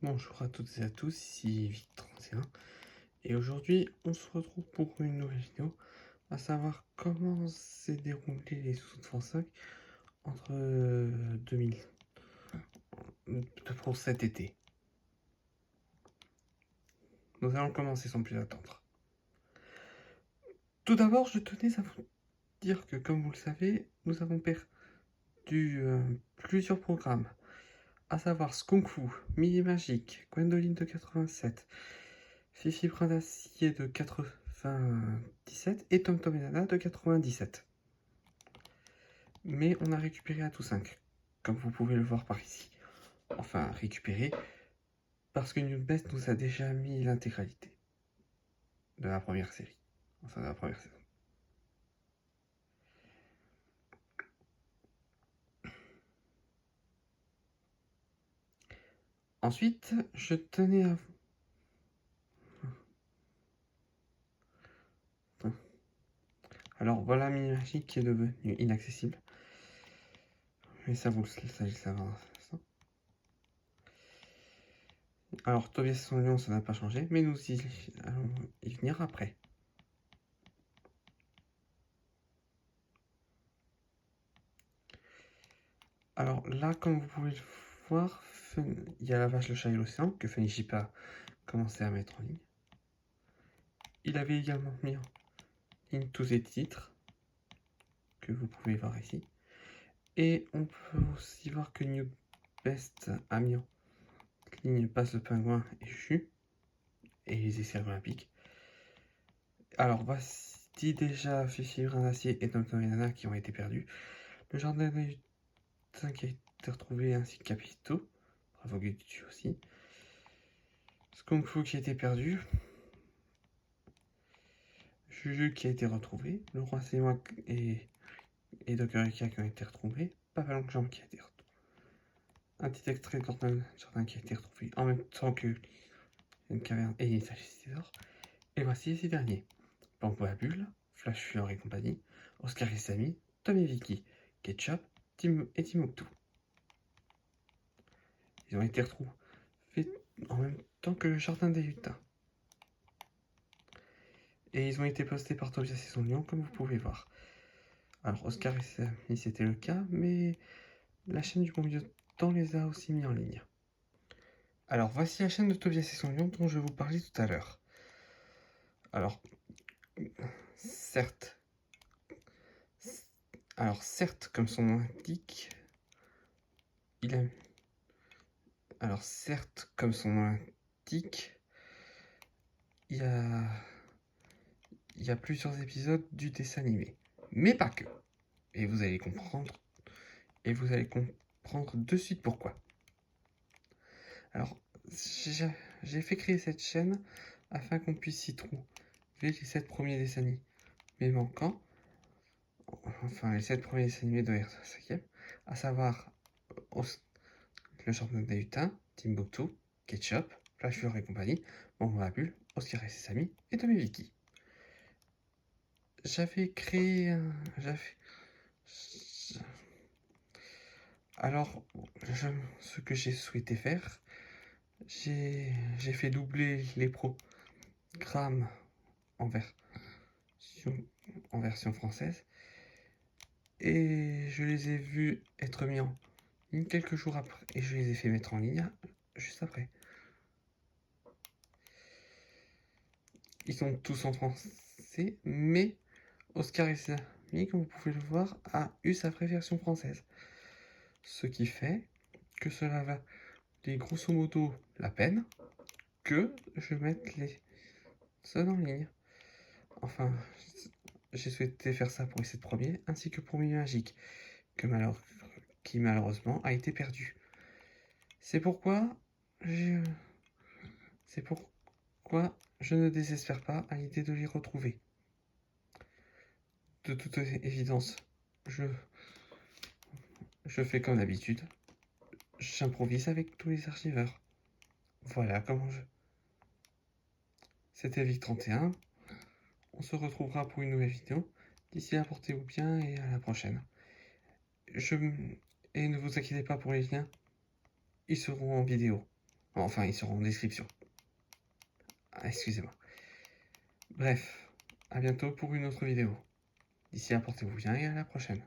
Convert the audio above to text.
Bonjour à toutes et à tous, ici Vic31 et aujourd'hui on se retrouve pour une nouvelle vidéo, à savoir comment s'est déroulé les sous de France 5 entre 2000 pour cet été. Nous allons commencer sans plus attendre. Tout d'abord, je tenais à vous dire que, comme vous le savez, nous avons perdu plusieurs programmes, à savoir Skunk Fu, Midi Magique, Gwendoline de 87, Fifi Brin d'Acier de 97 et Tom Tom et Nana de 97. Mais on a récupéré à tous 5, comme vous pouvez le voir par ici. Enfin, récupéré, parce que Newbest nous a déjà mis l'intégralité de la première série, enfin de la première saison. Ensuite, je tenais à vous... Alors voilà Mini Magic qui est devenu inaccessible. Mais ça vous le savez savoir dans un instant. Alors Tobias et son lion, ça n'a pas changé, mais nous allons y venir après. Alors là, comme vous pouvez le voir, il y a la vache, le chat et l'océan que Fenichipa a commencé à mettre en ligne. Il avait également mis en ligne tous ces titres que vous pouvez voir ici. Et on peut aussi voir que New Best a mis en ligne Passe le pingouin et Chu et les essais olympiques. Alors voici déjà Fifi Brin d'Acier et Tom Tom et Nana qui ont été perdus. Le jardin de Lutin qui a été retrouvé ainsi que Capito. Bravo Gutu aussi. Skunk Fu qui a été perdu. Juju qui a été retrouvé. Le roi Sémois et Dokerika qui ont été retrouvés. Papillon Jambe qui a été retrouvé. Un petit extrait de Gordon Jardin qui a été retrouvé en même temps que une caverne et les Trésors. Et voici ces derniers. Bambou à Bulle, Flash Fleur et compagnie, Oscar et Samy, Tom et Vicky, Ketchup, Tim et Timoktu. Ils ont été retrouvés en même temps que le Jardin des Lutins. Et ils ont été postés par Tobias et son lion, comme vous pouvez voir. Alors Oscar et Samy c'était le cas, mais la chaîne du bon vieux temps les a aussi mis en ligne. Alors voici la chaîne de Tobias et son lion dont je vous parlais tout à l'heure. Alors, certes, comme son nom l'indique, comme son nom l'indique, il y a plusieurs épisodes du dessin animé, mais pas que. Et vous allez comprendre de suite pourquoi. Alors, j'ai fait créer cette chaîne afin qu'on puisse y trouver les 7 premiers dessins animés manquants. Enfin, les 7 premiers dessins animés de la 5e, à savoir le Jardin des Lutins, Timbuktu, Ketchup, Flash Fleur et compagnie, Bambou à Bulle, Oscar et ses amis, et Tom et Vicky. Alors, ce que j'ai souhaité faire, j'ai fait doubler les programmes en version française et je les ai vus être mis en ligne quelques jours après et je les ai fait mettre en ligne juste après. Ils sont tous en français, mais Oscar et ses amis, comme vous pouvez le voir, a eu sa vraie version française. Ce qui fait que cela va grosso modo la peine que je mette les seuls en ligne. Enfin, j'ai souhaité faire ça pour les 7 premiers, ainsi que pour Mini Magique, qui malheureusement a été perdu. C'est pourquoi je ne désespère pas à l'idée de les retrouver. De toute évidence, je fais comme d'habitude. J'improvise avec tous les archiveurs. Voilà comment je... C'était Vic31. On se retrouvera pour une nouvelle vidéo. D'ici là, portez-vous bien et à la prochaine. Et ne vous inquiétez pas pour les liens, ils seront en vidéo. Enfin, ils seront en description. Ah, excusez-moi. Bref, à bientôt pour une autre vidéo. D'ici là, portez-vous bien et à la prochaine.